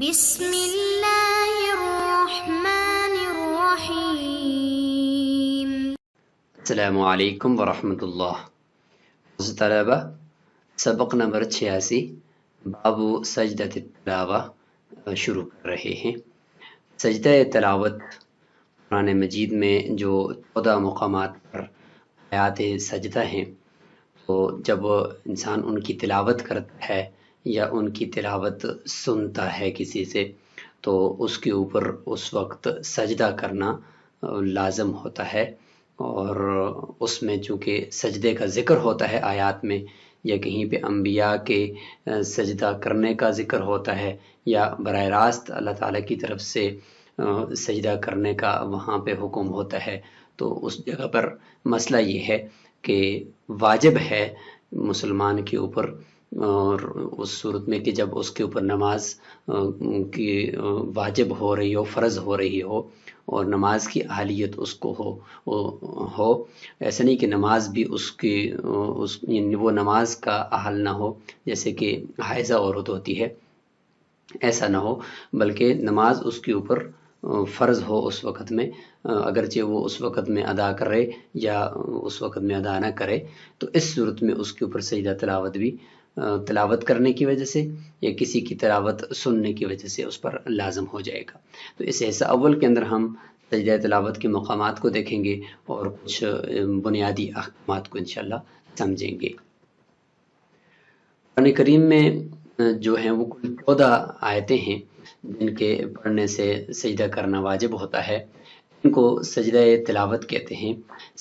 بسم اللہ الرحمن الرحیم۔ السلام علیکم ورحمۃ اللہ۔ طلبہ، سبق نمبر 86 باب سجدۃ التلاوہ شروع کر رہے ہیں۔ سجدہ تلاوت قرآن مجید میں جو 14 مقامات پر آیات سجدہ ہیں، تو جب انسان ان کی تلاوت کرتا ہے یا ان کی تلاوت سنتا ہے کسی سے، تو اس کے اوپر اس وقت سجدہ کرنا لازم ہوتا ہے، اور اس میں چونکہ سجدے کا ذکر ہوتا ہے آیات میں، یا کہیں پہ انبیاء کے سجدہ کرنے کا ذکر ہوتا ہے، یا براہ راست اللہ تعالیٰ کی طرف سے سجدہ کرنے کا وہاں پہ حکم ہوتا ہے، تو اس جگہ پر مسئلہ یہ ہے کہ واجب ہے مسلمان کے اوپر، اور اس صورت میں کہ جب اس کے اوپر نماز کی واجب ہو رہی ہو، فرض ہو رہی ہو، اور نماز کی اہلیت اس کو ہو ایسا نہیں کہ نماز بھی اس کی یعنی وہ نماز کا اہل نہ ہو، جیسے کہ حائضہ عورت ہوتی ہے، ایسا نہ ہو، بلکہ نماز اس کے اوپر فرض ہو اس وقت میں، اگرچہ وہ اس وقت میں ادا کرے یا اس وقت میں ادا نہ کرے، تو اس صورت میں اس کے اوپر سجدہ تلاوت بھی تلاوت کرنے کی وجہ سے یا کسی کی تلاوت سننے کی وجہ سے اس پر لازم ہو جائے گا۔ تو اس حصہ اول کے اندر ہم سجدہ تلاوت کے مقامات کو دیکھیں گے اور کچھ بنیادی احکامات کو انشاءاللہ سمجھیں گے۔ قرآن کریم میں جو ہیں وہ کل 14 آیتیں ہیں جن کے پڑھنے سے سجدہ کرنا واجب ہوتا ہے، ان کو سجدہ تلاوت کہتے ہیں۔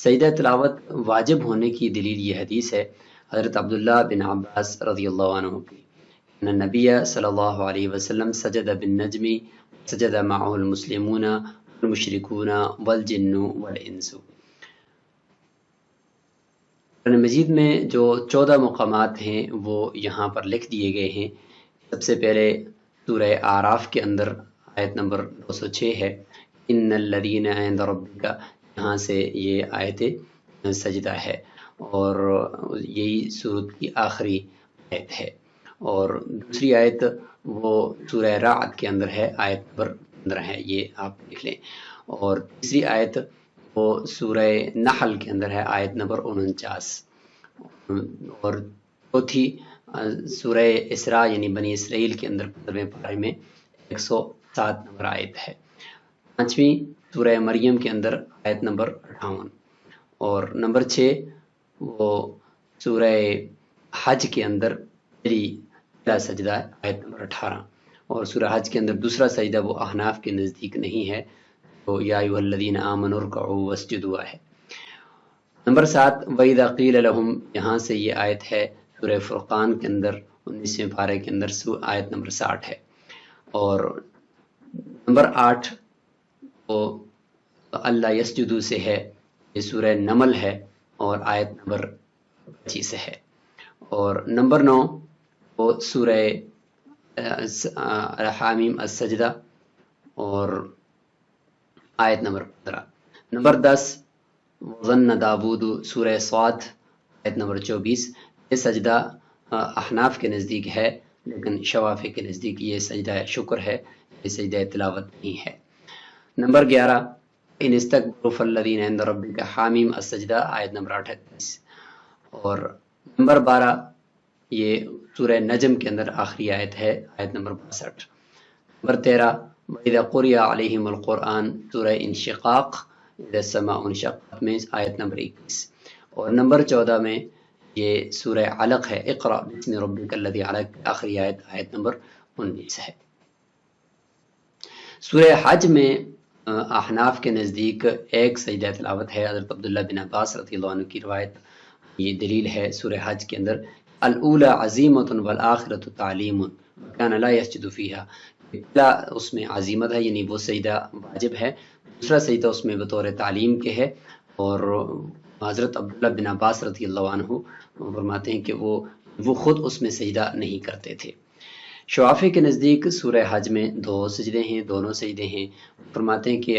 سجدہ تلاوت واجب ہونے کی دلیل یہ حدیث ہے حضرت عبداللہ بن عباس رضی اللہ عنہ کی، ان نبی صلی اللہ علیہ وسلم سجد بالنجم سجد معه المسلمون والمشرکون والجن والانس۔ قرآن مجید میں جو 14 مقامات ہیں وہ یہاں پر لکھ دیے گئے ہیں۔ سب سے پہلے سورہ اعراف کے اندر آیت نمبر 206 ہے، ان الذین عند ربک، یہاں سے یہ آیت سجدہ ہے، اور یہی سورت کی آخری آیت ہے۔ اور دوسری آیت وہ سورہ رعد کے اندر ہے، آیت نمبر 15 ہے، یہ آپ لکھ لیں۔ اور تیسری آیت وہ سورہ نحل کے اندر ہے، آیت نمبر 49۔ اور چوتھی سورہ اسراء یعنی بنی اسرائیل کے اندر 15ویں پارے میں 107 نمبر آیت ہے۔ پانچویں سورہ مریم کے اندر آیت نمبر 58۔ اور نمبر 6 وہ سورہ حج کے اندر پہلا سجدہ آیت نمبر 18۔ اور سورہ حج کے اندر دوسرا سجدہ وہ احناف کے نزدیک نہیں ہے، تو یا ایھا الذین آمنوا ارکعوا واسجدوا ہے۔ نمبر 7 وَإِذَا قِيلَ لَهُمْ، یہاں سے یہ آیت ہے سورہ فرقان کے اندر 19ویں پارے کے اندر آیت نمبر 60 ہے۔ اور نمبر 8 وہ اللہ یسجدو سے ہے، یہ سورہ نمل ہے اور آیت نمبر 25 ہے۔ اور نمبر 9 وہ سورہ حامیم السجدہ اور آیت نمبر 15۔ نمبر 10 وَظَنَّ داود سورہ صاد آیت نمبر 24۔ یہ سجدہ احناف کے نزدیک ہے، لیکن شوافی کے نزدیک یہ سجدہ شکر ہے، یہ سجدہ تلاوت نہیں ہے۔ نمبر 11 ان استکبروا فالذین عند ربک حامیم السجدہ آیت نمبر 38۔ اور نمبر 12 یہ سورہ نجم کے اندر آخری آیت ہے، آیت نمبر 62۔ نمبر 13 وَإِذَا قُرِئَ عَلَيْهِمُ الْقُرْآنُ سورہ انشقاق اذا السماء انشقت میں آیت نمبر 21۔ اور نمبر 14 میں یہ سورہ علق ہے، اقرأ بسم ربک الذی علق، آخری آیت، آیت نمبر 19 ہے۔ سورہ حج میں احناف کے نزدیک ایک سجدہ تلاوت ہے، حضرت عبداللہ بن عباس رضی اللہ عنہ کی روایت، یہ دلیل ہے سورہ حج کے اندر، الاولی عزیمۃ والآخرۃ تعلیم وکان لا یسجد فیہا، پہلا اس میں عزیمت ہے یعنی وہ سجدہ واجب ہے، دوسرا سجدہ اس میں بطور تعلیم کے ہے، اور حضرت عبداللہ بن عباس رضی اللہ عنہ فرماتے ہیں کہ وہ خود اس میں سجدہ نہیں کرتے تھے۔ شوافی کے نزدیک سورہ حج میں 2 سجدے ہیں، دونوں سجدے ہیں۔ فرماتے ہیں کہ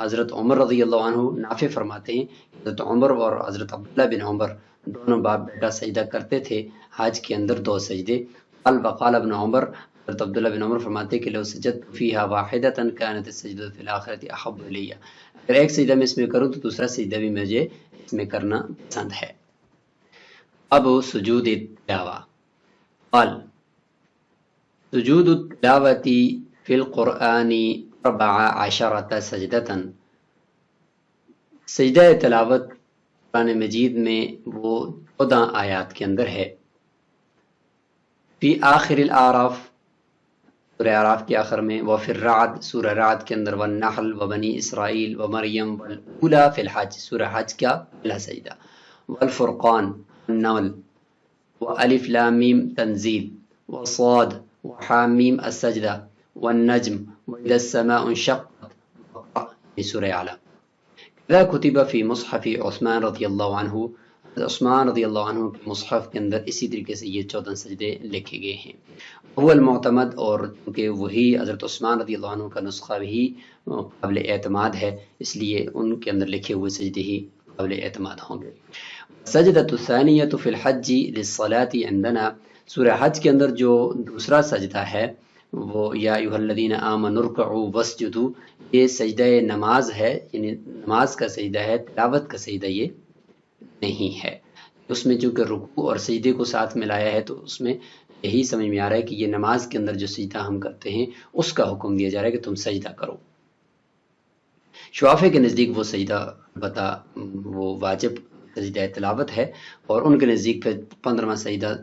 حضرت عمر رضی اللہ عنہ، نافع فرماتے ہیں حضرت عمر اور حضرت عبداللہ بن عمر دونوں باپ بیٹا سجدہ کرتے تھے حج کے اندر 2 سجدے۔ قال وقال ابن عمر حضرت عبداللہ بن عمر فرماتے ہیں کہ لو سجدت فیہا واحدۃ کانت السجدۃ فی الآخرۃ احب الی، اگر ایک سجدہ میں اس میں کروں تو دوسرا سجدہ بھی مجھے اس میں کرنا پسند ہے۔ اب سجود تلاوہ، قال سجود التلاوۃ فی القرآن 14 سجدۃ، سجدہ تلاوت قرآن مجید میں وہ 14 آیات کے اندر ہے۔ فی آخر الاعراف، سورہ اعراف کے آخر میں، وفی الرعد سورہ رعد کے اندر، والنحل وبنی اسرائیل ومریم والاولی فی الحج سورہ حج کا پہلا سجدہ، والفرقان والنمل والف لام میم تنزیل وصاد وحامیم السجدہ والنجم وإذا السماء انشقت سورہ اعلی۔ کذا کتب فی مصحف عثمان رضی اللہ عنہ، عثمان رضی اللہ عنہ کے مصحف کے اندر اسی طریقے سے یہ 14 سجدے لکھے گئے ہیں۔ وہ المعتمد، اور کیونکہ وہی حضرت عثمان رضی اللہ عنہ کا نسخہ بھی قابل اعتماد ہے، اس لیے ان کے اندر لکھے ہوئے سجدے ہی قابل اعتماد ہوں گے۔ سجدۃ الثانیۃ فی الحج للصلاۃ عندنا، سورہ حج کے اندر جو دوسرا سجدہ ہے وہ یا ایھا الذین آمنوا ارکعوا واسجدوا، یہ سجدہ نماز ہے، یعنی نماز کا سجدہ ہے، تلاوت کا سجدہ یہ نہیں ہے۔ اس میں چونکہ رکوع اور سجدے کو ساتھ ملایا ہے تو اس میں یہی سمجھ میں آ رہا ہے کہ یہ نماز کے اندر جو سجدہ ہم کرتے ہیں اس کا حکم دیا جا رہا ہے کہ تم سجدہ کرو۔ شوافے کے نزدیک وہ سجدہ البتہ وہ واجب سجدہ تلاوت ہے، اور ان کے نزدیک پھر 15واں سجدہ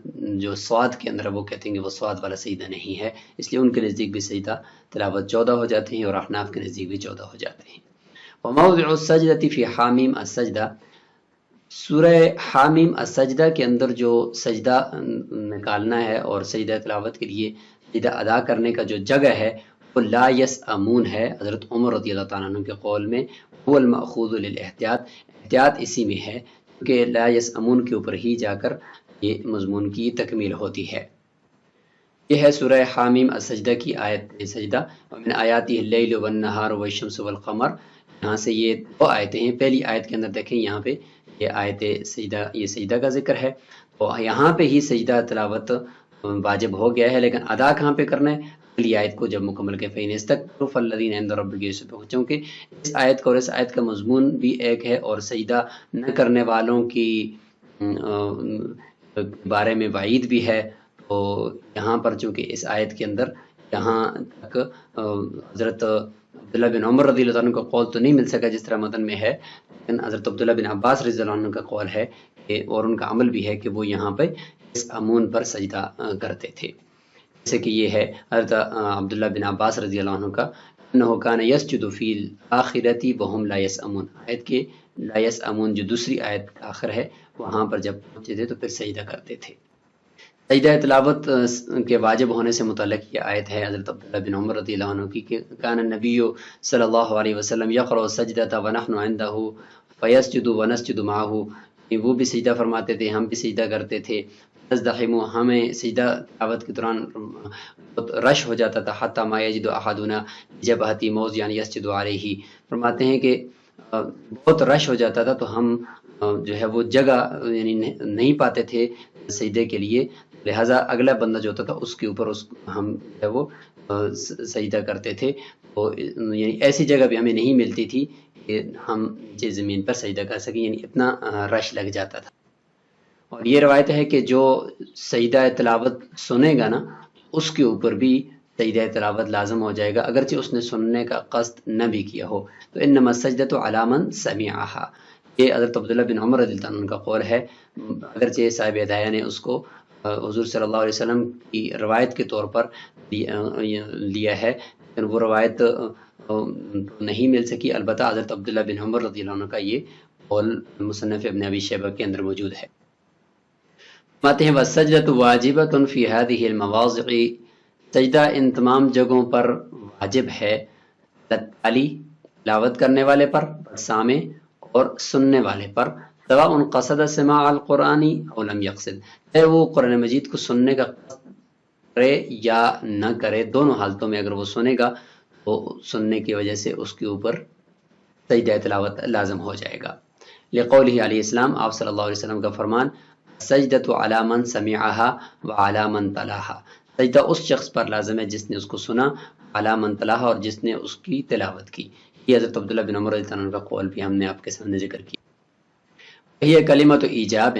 جو سواد کے اندر وہ کہتے ہیں کہ وہ سواد والا سجدہ نہیں ہے، اس لیے ان کے نزدیک بھی سجدہ تلاوت 14 ہو جاتے ہیں، اور احناف کے نزدیک بھی 14 ہو جاتے ہیں۔ وموضع السجدۃ فی حامیم السجدہ، سورہ حامیم السجدہ کے اندر جو سجدہ نکالنا ہے اور سجدہ تلاوت کے لیے سجدہ ادا کرنے کا جو جگہ ہے وہ لا یسأمون ہے، حضرت عمر رضی اللہ تعالیٰ عنہ کے قول میں، هو المأخوذ للاحتیاط، احتیاط اسی میں ہے کہ لا یسأمون کے اوپر ہی جا کر یہ مضمون کی تکمیل ہوتی ہے۔ یہ ہے سورہ حامیم السجدہ کی آیت سجدہ، ومن آیاتہ اللیل والنہار والشمس والقمر، یہاں سے یہ 2 آیتیں ہیں۔ پہلی آیت کے اندر دیکھیں یہاں پہ یہ آیت سجدہ، یہ سجدہ کا ذکر ہے، تو یہاں پہ ہی سجدہ تلاوت واجب ہو گیا ہے، لیکن ادا کہاں پہ کرنا ہے؟ اگلی آیت کو جب مکمل کے فَإِنِ اسْتَكْبَرُوا فَالَّذِينَ عِندَ رَبِّكَ يُسَبِّحُونَ، چونکہ اس آیت کا اور اس آیت کا مضمون بھی ایک ہے، اور سجدہ نہ کرنے والوں کی بارے میں وعید بھی ہے، تو یہاں پر چونکہ اس آیت کے اندر یہاں تک حضرت عبداللہ بن عمر رضی اللہ عنہ کا قول تو نہیں مل سکا جس طرح متن میں ہے، لیکن حضرت عبداللہ بن عباس رضی اللہ عنہ کا قول ہے کہ، اور ان کا عمل بھی ہے کہ وہ یہاں پہ اس امون پر سجدہ کرتے تھے، جیسے کہ یہ ہے حضرت عبداللہ بن عباس رضی اللہ عنہ کا، انہ کان یسجد فی الآخرۃ وہم لا یسأمون، آیت کے لا یسأمون جو دوسری آیت کا آخر ہے وہاں پر جب پہنچے تھے تو پھر سجدہ کرتے تھے۔ سجدہ تلاوت کے واجب ہونے سے متعلق یہ آیت ہے حضرت عبداللہ بن عمر رضی اللہ عنہ کی کہ کان النبی صلی اللہ علیہ وسلم یقرأ السجدۃ ونحن عنده فیسجد ونسجد معه، وہ بھی سجدہ فرماتے تھے، ہم بھی سجدہ کرتے تھے، نزدحم، ہمیں سجدہ تلاوت کے دوران رش ہو جاتا تھا، حتی ما یجد احدنا جبہتی موضعا یسجد علیہ، فرماتے ہیں کہ بہت رش ہو جاتا تھا تو ہم جو ہے وہ جگہ یعنی نہیں پاتے تھے سجدے کے لیے، لہٰذا اگلا بندہ جو ہوتا تھا اس کے اوپر ہم جو ہے وہ سجدہ کرتے تھے، تو یعنی ایسی جگہ بھی ہمیں نہیں ملتی تھی کہ ہم نیچے زمین پر سجدہ کر سکیں، یعنی اتنا رش لگ جاتا تھا۔ اور یہ روایت ہے کہ جو سجدہ تلاوت سنے گا نا اس کے اوپر بھی سجدہ تلاوت لازم ہو جائے گا، اگرچہ اس نے سننے کا قصد نہ بھی کیا ہو، تو انما السجدۃ علی من سمعھا، یہ حضرت عبداللہ بن عمر رضی اللہ عنہ کا قول ہے، اگرچہ صاحب ہدایہ نے اس کو حضور صلی اللہ علیہ وسلم کی روایت کے طور پر لیا ہے، لیکن وہ روایت نہیں مل سکی، البتہ حضرت عبداللہ بن عمر رضی اللہ عنہ کا یہ قول مصنف ابن ابی شیبہ کے اندر موجود ہے۔ فرماتے ہیں والسجدۃ واجبۃ فی ہذہ المواضع، سجدہ ان تمام جگہوں پر واجب ہے، للتالی تلاوت کرنے والے پر، سامع اور سننے والے پر، سواء قصد سماع القرآن او لم یقصد، ہے وہ قرآن مجید کو سننے کا قصد کرے یا نہ کرے، دونوں حالتوں میں اگر وہ سنے گا تو سننے کی وجہ سے اس کے اوپر سجدہ تلاوت لازم ہو جائے گا۔ لقولہ علیہ السلام، آپ صلی اللہ علیہ وسلم کا فرمان، سجدۃ علی من سمعھا وعلی من تلاھا، سجدہ اس شخص پر لازم ہے جس نے اس کو سنا، علی من تلاها، اور جس نے اس کی تلاوت کی۔ یہ حضرت عبداللہ بن عمر رضی اللہ عنہ کا قول بھی ہم نے آپ کے سامنے ذکر کیا۔ یہ کلمۃ ایجاب،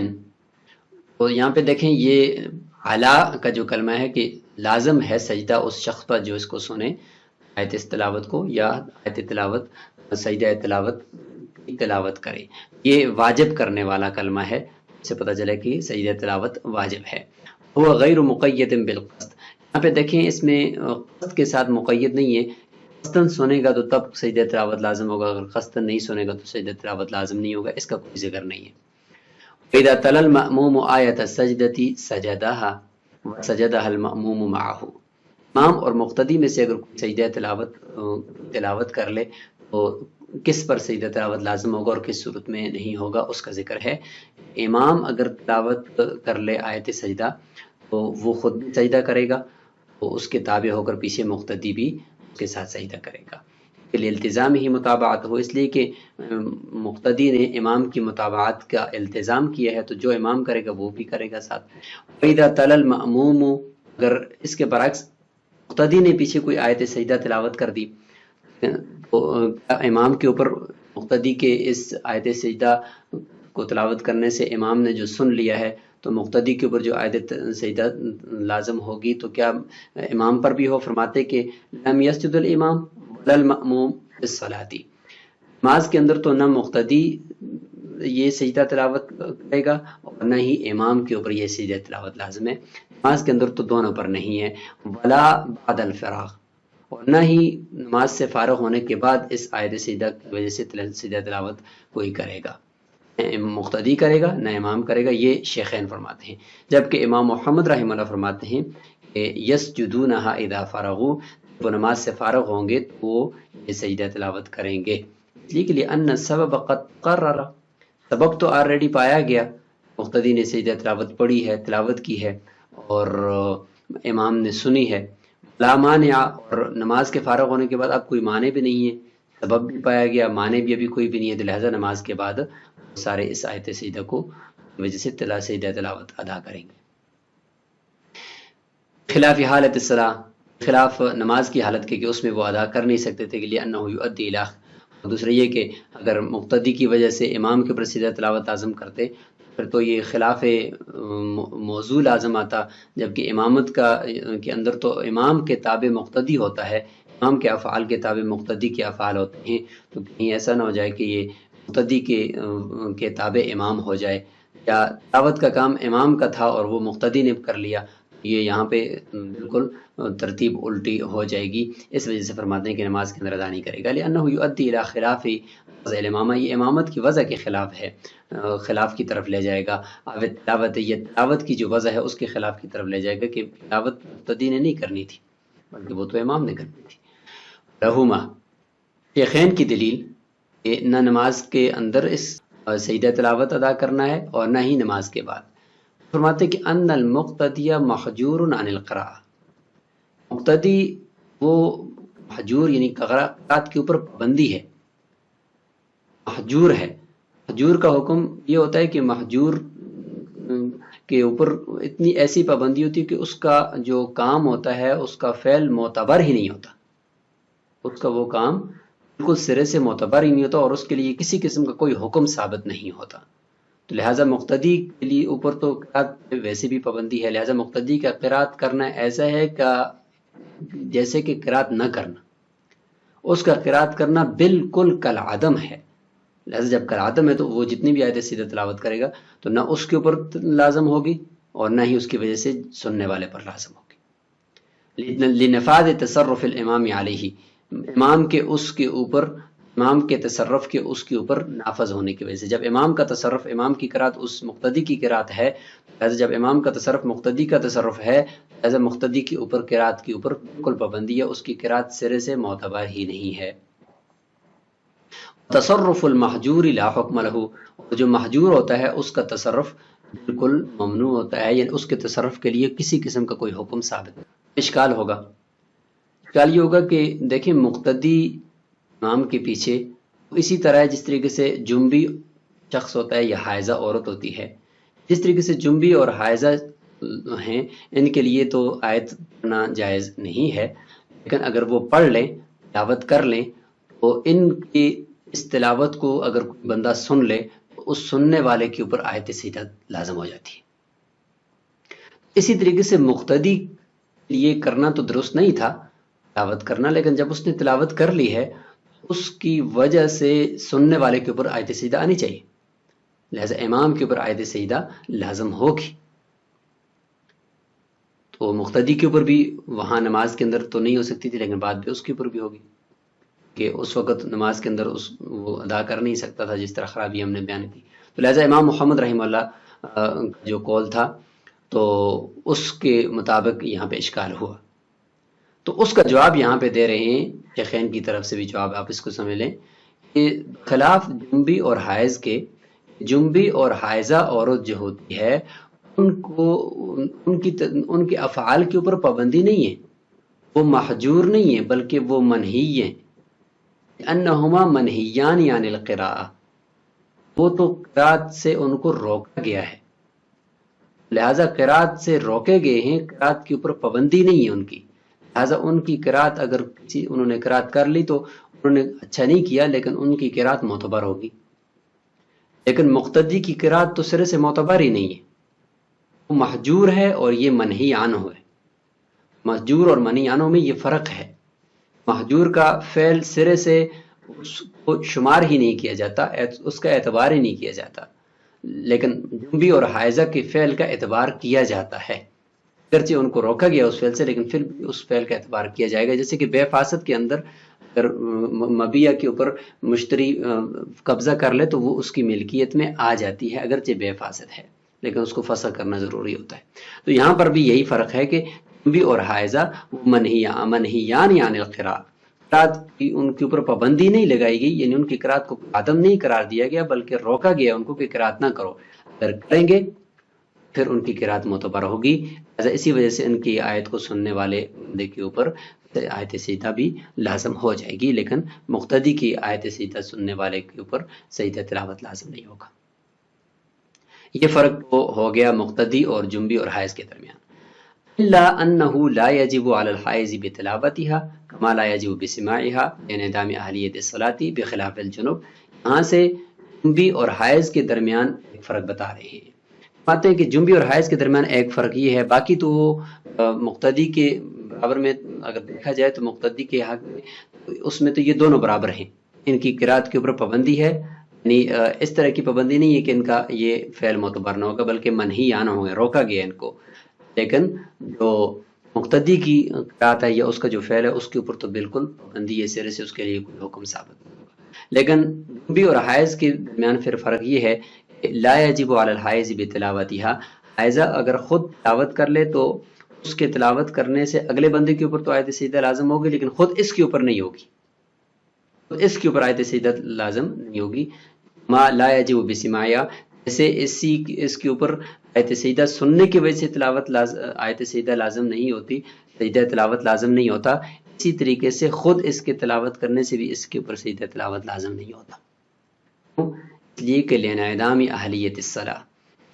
تو یہاں پہ دیکھیں یہ علی کا جو کلمہ ہے کہ لازم ہے سجدہ اس شخص پر جو اس کو سنے آیت اس تلاوت کو، یا آیت تلاوت سجدہ تلاوت کی تلاوت کرے۔ یہ واجب کرنے والا کلمہ ہے، اس سے پتہ چلے کہ سجدہ تلاوت واجب ہے۔ وہ غیر مقید بالقصد، یہاں پہ دیکھیں اس میں قصد کے ساتھ مقید نہیں ہے، قصدن سنے گا تو تب سجدہ تلاوت لازم ہوگا، اگر قصدن نہیں سنے گا تو سجدہ تلاوت لازم نہیں ہوگا، اس کا کوئی ذکر نہیں ہے۔ اذا تلا المأموم آیت السجدتی سجدہا وسجدہا المأموم معہ، امام اور مقتدی میں سے اگر کوئی سجدہ تلاوت کر لے تو کس پر سجدہ تلاوت لازم ہوگا اور کس صورت میں نہیں ہوگا، اس کا ذکر ہے۔ امام اگر تلاوت کر لے آیت سجدہ تو وہ خود بھی سجدہ کرے گا، تو اس کے تابع ہو کر پیچھے مقتدی بھی اس کے ساتھ سجدہ کرے گا۔ الالتزام ہی متابعت ہو، اس لیے کہ مقتدی نے امام کی متابعت کا التزام کیا ہے، تو جو امام کرے گا وہ بھی کرے گا ساتھ۔ وَإِذَا تَلَا الْمَأْمُومُ، اگر اس کے برعکس مقتدی نے پیچھے کوئی آیت سجدہ تلاوت کر دی تو امام کے اوپر مقتدی کے اس آیت سجدہ کو تلاوت کرنے سے امام نے جو سن لیا ہے تو مقتدی کے اوپر جو آیت سجدہ لازم ہوگی تو کیا امام پر بھی ہو؟ فرماتے کہ لم یسجد الامام ولا المأموم فی الصلاۃ، نماز کے اندر تو نہ مقتدی یہ سجدہ تلاوت کرے گا اور نہ ہی امام کے اوپر یہ سجدہ تلاوت لازم ہے، نماز کے اندر تو دونوں پر نہیں ہے۔ ولا بعد الفراغ، اور نہ ہی نماز سے فارغ ہونے کے بعد اس آیت سجدہ کی وجہ سے سجدہ تلاوت کوئی کرے گا، مقتدی کرے گا نہ امام کرے گا، یہ شیخین فرماتے ہیں۔ جبکہ امام محمد رحمہ اللہ فرماتے ہیں کہ یسجدونہا اذا فرغوا، وہ نماز سے فارغ ہوں گے تو وہ یہ سجدہ تلاوت کریں گے، اس لیے کہ لأن السبب قد قرر، سبب تو آلریڈی پایا گیا، مقتدی نے سجدہ تلاوت پڑھی ہے، تلاوت کی ہے اور امام نے سنی ہے۔ لا مانع، اور نماز کے فارغ ہونے کے بعد اب کوئی معنی بھی نہیں ہے، سبب بھی پایا گیا، معنی بھی ابھی کوئی بھی نہیں ہے، لہذا نماز کے بعد سارے اس آیت سجدہ کو وجہ سے سجدہ تلاوت ادا کریں گے۔ خلاف حالت الصلاۃ، خلاف نماز کی حالت کے کہ اس میں وہ ادا کر نہیں سکتے تھے، کہ لأنہ یؤدی الی، اور دوسرا یہ کہ اگر مقتدی کی وجہ سے امام کے اوپر سجدہ تلاوت لازم کرتے پھر تو یہ خلاف موضوع لازم آتا، جبکہ امامت کے اندر تو امام کے تابع مقتدی ہوتا ہے، امام کے افعال کے تابع مقتدی کے افعال ہوتے ہیں، تو کہیں ایسا نہ ہو جائے کہ یہ مقتدی کے تابع امام ہو جائے، یا تلاوت کا کام امام کا تھا اور وہ مقتدی نے کر لیا، یہ یہاں پہ بالکل ترتیب الٹی ہو جائے گی، اس وجہ سے فرماتے ہیں کہ نماز کے اندر ادا نہیں کرے گا۔ لأنہ یؤدی الی خلاف وضع الامامہ، یہ امامت کی وضع کے خلاف ہے، خلاف کی طرف لے جائے گا۔ اب تلاوت، یہ تلاوت کی جو وضع ہے اس کے خلاف کی طرف لے جائے گا کہ تلاوت مقتدی نے نہیں کرنی تھی بلکہ وہ تو امام نے کرنی تھی۔ رہما، شیخین کی دلیل کہ نہ نماز کے اندر اس سجدہ تلاوت ادا کرنا ہے اور نہ ہی نماز کے بعد، فرماتے کہ ان المقتدی محجور عن القراءہ، مقتدی وہ محجور یعنی قرات کے اوپر پابندی ہے، محجور ہے۔ محجور کا حکم یہ ہوتا ہے کہ محجور کے اوپر اتنی ایسی پابندی ہوتی ہے کہ اس کا جو کام ہوتا ہے اس کا فعل معتبر ہی نہیں ہوتا، اس کا وہ کام بالکل سرے سے معتبر ہی نہیں ہوتا اور اس کے لیے کسی قسم کا کوئی حکم ثابت نہیں ہوتا، تو لہٰذا مقتدی کے لیے اوپر تو قرات پہ ویسے بھی پابندی ہے، لہٰذا مقتدی کا قرات کرنا ایسا ہے کہ جیسے کہ قرات نہ کرنا، اس کا قرات کرنا بالکل کالعدم ہے، لہذا جب کالعدم ہے تو وہ جتنی بھی آیت سیدھا تلاوت کرے گا تو نہ اس کے اوپر لازم ہوگی اور نہ ہی اس کی وجہ سے سننے والے پر لازم ہوگی۔ لنفاذ تصرف الامام علیہ، امام کے اس کے اوپر، امام کے تصرف کے اس کے اوپر نافذ ہونے کی وجہ سے، جب امام کا تصرف، امام کی قرات اس مقتدی کی قرات ہے، لہذا جب امام کا تصرف مقتدی کا تصرف ہے، لہذا مقتدی کے اوپر قرات کے اوپر بالکل پابندی ہے، اس کی قرات سرے سے معتبر ہی نہیں ہے۔ تصرف المحجور لا حکم لہ، جو محجور ہوتا ہے اس کا تصرف بالکل ممنوع ہوتا ہے، یعنی اس کے تصرف کے لیے کسی قسم کا کوئی حکم ثابت نہیں۔ اشکال ہوگا، اشکال یہ ہوگا کہ دیکھیں مقتدی امام کے پیچھے اسی طرح جس طریقے سے جنبی شخص ہوتا ہے یا حائضہ عورت ہوتی ہے، جس طریقے سے جنبی اور حائضہ ہیں ان کے لیے تو آیت پڑھنا جائز نہیں ہے، لیکن اگر وہ پڑھ لیں، تلاوت کر لیں، تو ان کی اس تلاوت کو اگر کوئی بندہ سن لے تو اس سننے والے کے اوپر آیت سجدہ لازم ہو جاتی ہے۔ اسی طریقے سے مقتدی کے لیے کرنا تو درست نہیں تھا تلاوت کرنا، لیکن جب اس نے تلاوت کر لی ہے اس کی وجہ سے سننے والے کے اوپر آیت سجدہ آنی چاہیے، لہذا امام کے اوپر آیت سجدہ لازم ہوگی۔ تو مقتدی کے اوپر بھی وہاں نماز کے اندر تو نہیں ہو سکتی تھی، لیکن بعد میں اس کے اوپر بھی ہوگی کہ اس وقت نماز کے اندر وہ ادا کر نہیں سکتا تھا جس طرح خرابی ہم نے بیان کی۔ تو لہذا امام محمد رحمہ اللہ کا جو قول تھا تو اس کے مطابق یہاں پہ اشکال ہوا، تو اس کا جواب یہاں پہ دے رہے ہیں شیخین کی طرف سے بھی جواب، آپ اس کو سمجھ لیں کہ خلاف جنبی اور حائض کے، جنبی اور حائضہ عورت جو ہوتی ہے ان کے افعال کے اوپر پابندی نہیں ہے، وہ محجور نہیں ہے بلکہ وہ منہی ہیں، انہما منہیان یعنی القراءہ، وہ تو قرات سے ان کو روکا گیا ہے، لہذا قرات سے روکے گئے ہیں، قرات کے اوپر پابندی نہیں ہے ان کی، لہذا ان کی قرات اگر انہوں نے قرات کر لی تو انہوں نے اچھا نہیں کیا، لیکن ان کی قرات معتبر ہوگی۔ لیکن مقتدی کی قرات تو سرے سے معتبر ہی نہیں ہے، وہ محجور ہے اور یہ منہی عنہ ہے۔ محجور اور منہی عنہ میں یہ فرق ہے، محجور کا فعل سرے سے اس کو شمار ہی نہیں کیا جاتا، اس کا اعتبار ہی نہیں کیا جاتا، لیکن جنبی اور حائضہ کے فعل کا اعتبار کیا جاتا ہے، اگرچہ ان کو روکا گیا اس فعل سے لیکن پھر اس فعل کا اعتبار کیا جائے گا۔ جیسے کہ بے فاسد کے اندر اگر مبیع کے اوپر مشتری قبضہ کر لے تو وہ اس کی ملکیت میں آ جاتی ہے اگرچہ بے فاسد ہے، لیکن اس کو فسخ کرنا ضروری ہوتا ہے۔ تو یہاں پر بھی یہی فرق ہے کہ جنبی اور حائضہ منہیان یعنی القراء، قرات کی ان کے اوپر پابندی نہیں لگائی گئی، یعنی ان کی قرات کو عدم نہیں قرار دیا گیا بلکہ روکا گیا ان کو کہ قرات نہ کرو، اگر کریں گے پھر ان کی قرات معتبر ہوگی، لہذا اسی وجہ سے ان کی آیت کو سننے والے بندے کے اوپر آیت سجدہ بھی لازم ہو جائے گی، لیکن مقتدی کی آیت سجدہ سننے والے کے اوپر سجدہ تلاوت لازم نہیں ہوگا۔ یہ فرق ہو گیا مقتدی اور جنبی اور حائض کے درمیان۔ الا انه لا يجب على الحائض بتلاوتها كما لا يجب بسماعها لانعدام اهلیت الصلاة بخلاف الجنوب۔ یہاں سے جنبی اور حائض کے درمیان ایک فرق بتا رہے ہیں، باتیں کہ جنبی اور حائض کے درمیان ایک فرق یہ ہے، باقی تو مقتدی کے برابر میں اگر دیکھا جائے تو مقتدی کے حق میں اس میں تو یہ دونوں برابر ہیں، ان کی قرات کے اوپر پابندی ہے، یعنی اس طرح کی پابندی نہیں ہے کہ ان کا یہ فعل معتبر نہ ہوگا بلکہ منہی عنہ ہوگا، روکا گیا ان کو، لیکن جو مقتدی کی قرات ہے یا اس کا جو فعل ہے اس کے اوپر تو بالکل پابندی ہے، سرے سے اس کے لیے کوئی حکم ثابت نہیں ہوگا۔ لیکن جنبی اور حائض کے درمیان پھر فرق یہ ہے کہ لا یجب علی الحائض بتلاوتها، حائضہ اگر خود تلاوت کر لے تو اس کے تلاوت کرنے سے اگلے بندے کے اوپر تو آیت سجدہ لازم ہوگی، لیکن خود اس کے اوپر نہیں ہوگی، خود اس کے اوپر آیت سجدہ لازم نہیں ہوگی۔ ما لا یجب بسماعها، جیسے اس کے اوپر آیت سجدہ سننے کی وجہ سے آیت سجدہ لازم نہیں ہوتی، سجدہ تلاوت لازم نہیں ہوتا، اسی طریقے سے خود اس کے تلاوت کرنے سے بھی اس کے اوپر سجدہ تلاوت لازم نہیں ہوتا، اس لیے کہ لانعدام اہلیت الصلاۃ،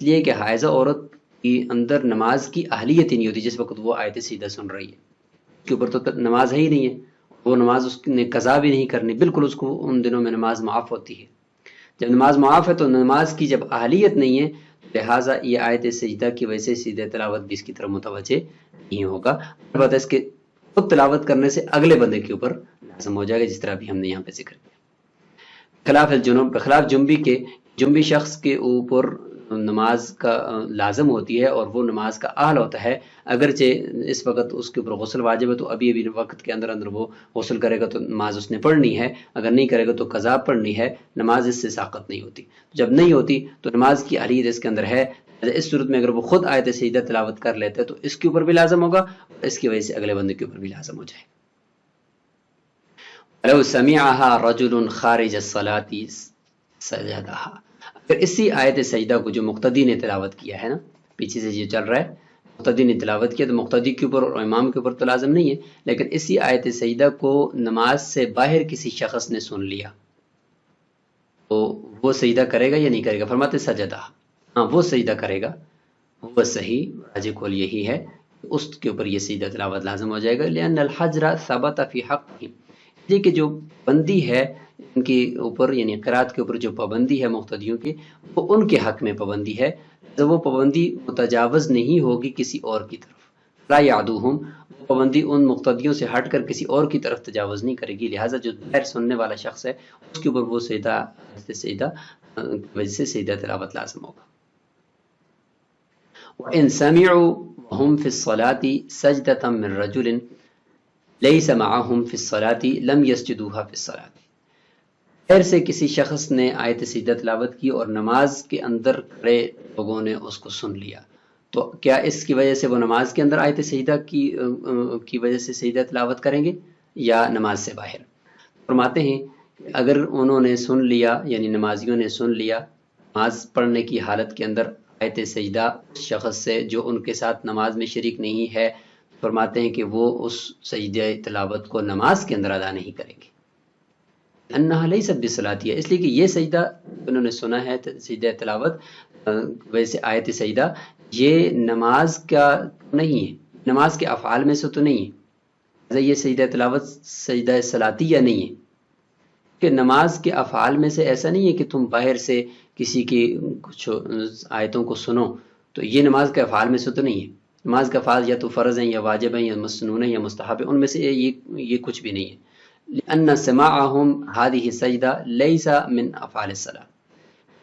اس لیے کہ حائضہ عورت کے اندر نماز کی اہلیت ہی نہیں ہوتی جس وقت وہ آیت سجدہ سن رہی ہے، اس کے اوپر تو نماز ہے ہی نہیں ہے، وہ نماز اس نے قضا بھی نہیں کرنی، بالکل اس کو ان دنوں میں نماز معاف ہوتی ہے۔ جب نماز معاف ہے تو نماز کی جب اہلیت نہیں ہے لہٰذا یہ آیت سجدہ کی وجہ سے سجدہ تلاوت بھی اس کی طرف متوجہ نہیں ہوگا، البتہ اس کے خود تلاوت کرنے سے اگلے بندے کے اوپر لازم ہو جائے گا، جس طرح بھی ہم نے یہاں پہ ذکر کیا۔ خلاف الجنوب، بخلاف جنبی کے، جنبی شخص کے اوپر نماز کا لازم ہوتی ہے اور وہ نماز کا اہل ہوتا ہے، اگرچہ اس وقت اس کے اوپر غسل واجب ہے تو ابھی وقت کے اندر وہ غسل کرے گا تو نماز اس نے پڑھنی ہے، اگر نہیں کرے گا تو قضا پڑھنی ہے، نماز اس سے ساقط نہیں ہوتی، جب نہیں ہوتی تو نماز کی اہلیت اس کے اندر ہے، اس صورت میں اگر وہ خود آیت سجدہ تلاوت کر لیتے تو اس کے اوپر بھی لازم ہوگا اور اس کی وجہ سے اگلے بندے کے اوپر بھی لازم ہو جائے گا۔ لو سمعها رجل خارج الصلاة سجدها، اگر اسی آیت سجدہ کو جو مقتدی نے تلاوت کیا ہے نا، پیچھے سے یہ چل رہا ہے، مقتدی نے تلاوت کیا تو مقتدی کے اوپر اور امام کے اوپر تو لازم نہیں ہے، لیکن اسی آیت سجدہ کو نماز سے باہر کسی شخص نے سن لیا تو وہ سجدہ کرے گا یا نہیں کرے گا؟ فرماتے سجدہ، ہاں وہ سجدہ کرے گا، وہ صحیح راجح قول یہی ہے، اس کے اوپر یہ سجدہ تلاوت لازم ہو جائے گا، لأن الحجر ثبت فی حقہم، یہ کہ جو پابندی ہے ان کے اوپر، یعنی قرات کے اوپر جو پابندی ہے مقتدیوں کی، وہ ان کے حق میں پابندی ہے، جب وہ پابندی متجاوز نہیں ہوگی کسی اور کی طرف، لا یعدوہم، وہ پابندی ان مقتدیوں سے ہٹ کر کسی اور کی طرف تجاوز نہیں کرے گی، لہٰذا جو غیر سننے والا شخص ہے اس کے اوپر وہ سجدہ کی وجہ سے سجدہ تلاوت لازم ہوگا۔ وَإِن سَمِعُوا وَهُمْ فِي الصَّلَاةِ سَجْدَةً مِّن رَّجُلٍ لَيْسَ مَعَهُمْ فِي الصَّلَاةِ لَمْ يَسْجُدُوهَا فِي الصَّلَاةِ، خیر سے کسی شخص نے آیت سجدہ تلاوت کی اور نماز کے اندر کھڑے لوگوں نے اس کو سن لیا، تو کیا اس کی وجہ سے وہ نماز کے اندر آیت سجدہ کی وجہ سے سجدہ تلاوت کریں گے یا نماز سے باہر؟ فرماتے ہیں کہ اگر انہوں نے سن لیا، یعنی نمازیوں نے سن لیا نماز پڑھنے کی حالت کے اندر آیت سجدہ اس شخص سے جو ان کے ساتھ نماز میں شریک نہیں ہے، فرماتے ہیں کہ وہ اس سجدہ تلاوت کو نماز کے اندر ادا نہیں کریں گے، انہا لیست بصلاتیہ، اس لیے کہ یہ سجدہ انہوں نے سنا ہے سجدہ تلاوت ویسے آیت سجدہ یہ نماز کا نہیں ہے، نماز کے افعال میں سے تو نہیں ہے، یہ سجدہ تلاوت سجدہ صلاتیہ نہیں ہے، کہ نماز کے افعال میں سے ایسا نہیں ہے کہ تم باہر سے کسی کی کچھ آیتوں کو سنو، تو یہ نماز کے افعال میں سے تو نہیں ہے، نماز کا افعال یا تو فرض ہیں یا واجب ہیں یا مسنون ہیں یا مستحب ہیں، ان میں سے یہ کچھ بھی نہیں ہے، لأن سماعهم هذه السجدہ لیس من افعال الصلاۃ،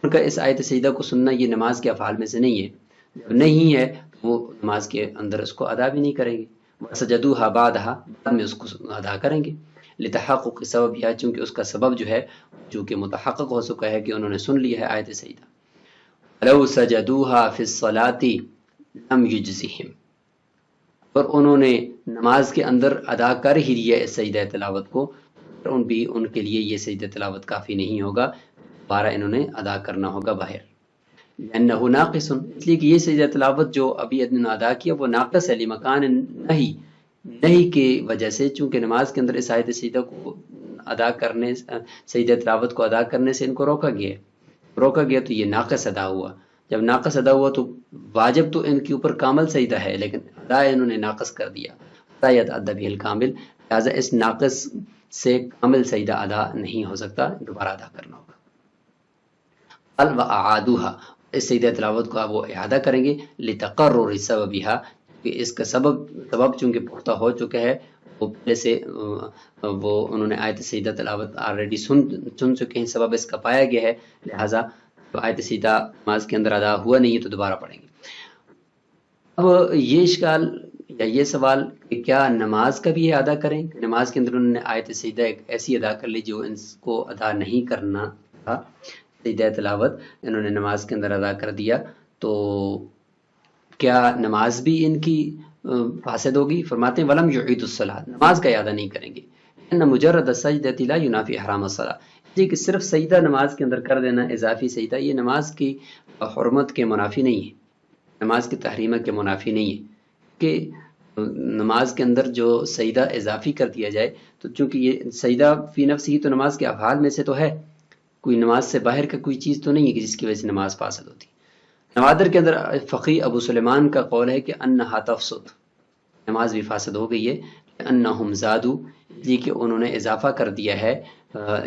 ان کا اس آیت سجدہ کو سننا یہ نماز کے افعال میں سے نہیں ہے، جب نہیں ہے تو وہ نماز کے اندر اس کو ادا بھی نہیں کریں گے، سجدوها بعد میں اس کو ادا کریں گے، لتحقق سبب، یا چونکہ اس کا سبب جو ہے چونکہ متحقق ہو چکا ہے کہ انہوں نے سن لیا ہے آیت سجدہ، لو سجدوها فی الصلاۃ لم یجزہم، اور انہوں نے نماز کے اندر ادا کر ہی لیا اس سجدہ تلاوت کو، ان کے لیے یہ سجدہ تلاوت کافی نہیں ہوگا، دوبارہ انہوں نے ادا کرنا ہوگا باہر، لأنہ ناقص، اس لیے کہ یہ سجدہ تلاوت جو ابھی انہوں نے ادا کیا وہ ناقص ہے، لمکان نہیں کی وجہ سے، چونکہ نماز کے اندر اس آیت سجدہ کو ادا کرنے، سجدہ تلاوت کو ادا کرنے سے ان کو روکا گیا تو یہ ناقص ادا ہوا، جب ناقص ادا ہوا تو واجب تو ان کے اوپر کامل سجدہ ہے، لیکن ادا انہوں نے ناقص کر دیا، یتعدی بہ الکامل، لہٰذا اس ناقص سے کامل سجدہ ادا نہیں ہو سکتا، دوبارہ ادا کرنا ہوگا۔ وَأَعَادُوهَا، اس سجدہ تلاوت کو وہ اعادہ کریں گے، لِتَقَرُّرِ سَبَبِهَا، کہ اس کا سبب چونکہ پختہ ہو چکا ہے، وہ پہلے سے وہ انہوں نے آیت سجدہ تلاوت آلریڈی سن چکے ہیں، سبب اس کا پایا گیا ہے، لہٰذا آیت سجدہ نماز کے اندر ادا ہوا نہیں ہے تو دوبارہ پڑھیں گے۔ اب یہ اشکال یا یہ سوال کہ کیا نماز کا بھی ادا کریں، نماز کے اندر انہوں نے آیت سجدہ ایک ایسی ادا کر لی جو ان کو ادا نہیں کرنا تھا، سجدہ تلاوت انہوں نے نماز کے اندر ادا کر دیا، تو کیا نماز بھی ان کی فاسد ہوگی؟ فرماتے ہیں وَلَمْ يُعِيدُ الصَّلَاةَ، نماز کا اعادہ نہیں کریں گے، ان مجرد السجدۃ لا ينافی احرام الصلاۃ، جی کہ صرف سجدہ نماز کے اندر کر دینا اضافی سجدہ، یہ نماز کی حرمت کے منافی نہیں ہے، نماز کی تحریمہ کے منافی نہیں ہے، کہ نماز کے اندر جو سجدہ اضافی کر دیا جائے تو چونکہ یہ سجدہ فی نفس ہی تو نماز کے افعال میں سے تو ہے، کوئی نماز سے باہر کا کوئی چیز تو نہیں ہے کہ جس کی وجہ سے نماز فاسد ہوتی۔ نوادر کے اندر فقی ابو سلیمان کا قول ہے کہ انہا تفسد، نماز بھی فاسد ہو گئی ہے، انہم زادو، یہ کہ انہوں نے اضافہ کر دیا ہے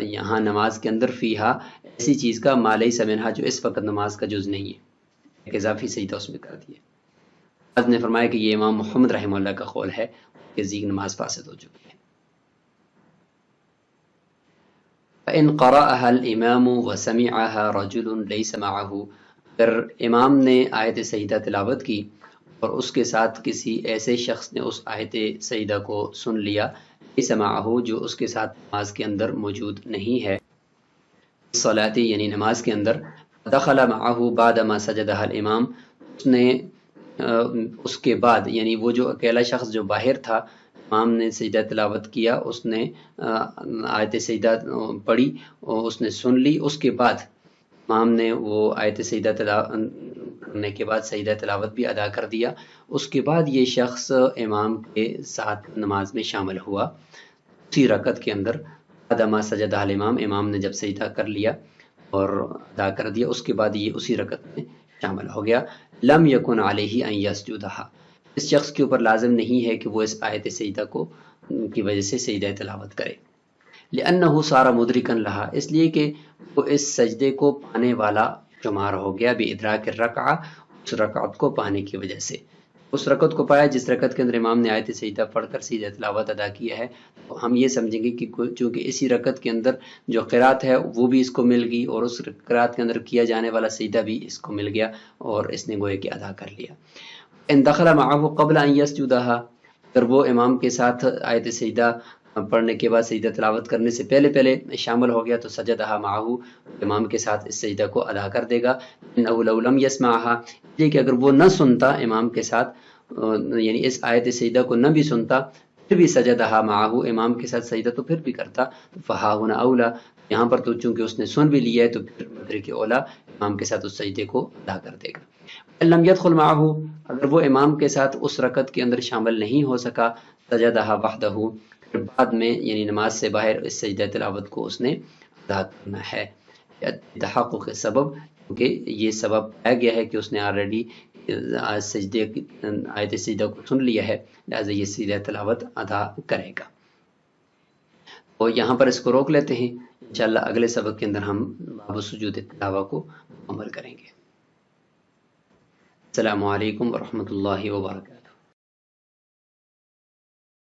یہاں نماز کے اندر فیہا ایسی چیز کا ما لیس منہا جو اس وقت نماز کا جز نہیں ہے، ایک اضافی سجدہ اس میں کر دیا۔ بعض نے فرمایا کہ یہ امام محمد رحمہ اللہ کا قول ہے کہ زیگ نماز فاسد ہو چکی ہے۔ فَإِن قَرَأَهَا الْإِمَامُ وَسَمِعَهَا رَجُلٌ لَيْسَ مَعَهُ، اگر امام نے آیت سجدہ تلاوت کی اور اس کے ساتھ کسی ایسے شخص نے اس آیت سجدہ کو سن لیا، لَيْسَ مَعَهُ، جو اس کے ساتھ نماز کے اندر موجود نہیں ہے، صلاتی یعنی نماز کے اندر، دخل معه بعد ما سجدها الامام، اس نے اس کے بعد، یعنی وہ جو اکیلا شخص جو باہر تھا، امام نے سجدہ تلاوت کیا، اس نے آیت سجدہ پڑھی اور اس نے سن لی، اس کے بعد امام نے وہ آیت سجدہ کرنے کے بعد سجدہ تلاوت بھی ادا کر دیا، اس کے بعد یہ شخص امام کے ساتھ نماز میں شامل ہوا، اسی رکعت کے اندر، بعد ما سجدہ الامام، امام نے جب سجدہ کر لیا اور ادا کر دیا، اس کے بعد یہ اسی رکعت میں شامل ہو گیا۔ لم یکن علیہ ان یسجدہا، اس شخص کے اوپر لازم نہیں ہے کہ وہ اس آیت سجدہ کو کی وجہ سے سجدہ تلاوت کرے۔ لأنہ صار مدرکا لہا، اس لیے کہ وہ اس سجدے کو پانے والا شمار ہو گیا، بادراک الرکعہ، اس رکعت کو پانے کی وجہ سے، اس رکعت کو پایا جس رکعت کے اندر امام نے آیت سجدہ پڑھ کر سجدہ تلاوت ادا کیا ہے۔ تو ہم یہ سمجھیں گے کہ چونکہ اسی رکعت کے اندر جو قرات ہے وہ بھی اس کو مل گئی، اور اس قرات کے اندر کیا جانے والا سجدہ بھی اس کو مل گیا، اور اس نے گویا کہ ادا کر لیا۔ ان دخل معه قبل ان يسجدها، اگر وہ امام کے ساتھ آیت سجدہ پڑھنے کے بعد سجدہ تلاوت کرنے سے پہلے شامل ہو گیا تو سجدہا معه، امام کے ساتھ اس سجدہ کو ادا کر دے گا۔ انه لو لم يسمعها، یہ کہ اگر وہ نہ سنتا امام کے ساتھ، یعنی اس آیت سجدہ کو نہ بھی سنتا، پھر بھی سجدہا معه، امام کے ساتھ سجدہ تو پھر بھی کرتا، فہا هنا اولا، یہاں پر تو چونکہ اس نے سن بھی لیا ہے تو پھر مدرک اولا امام کے ساتھ اس سجدے کو ادا کر دے گا۔ لم يدخل معه، اگر وہ امام کے ساتھ اس رکعت کے اندر شامل نہیں ہو سکا، سجدہا وحدہ، پھر بعد میں یعنی نماز سے باہر اس سجدہ تلاوت کو اس نے ادا کرنا ہے۔ تحقق سبب، کیونکہ یہ سبب پایا گیا ہے کہ اس نے آلریڈی سجدے آیت سجدہ کو سن لیا ہے، لہذا یہ سجدہ تلاوت ادا کرے گا۔ تو یہاں پر اس کو روک لیتے ہیں، انشاءاللہ اگلے سبق کے اندر ہم باب سجود تلاوہ کو عمل کریں گے۔ السلام علیکم ورحمۃ اللہ وبرکاتہ۔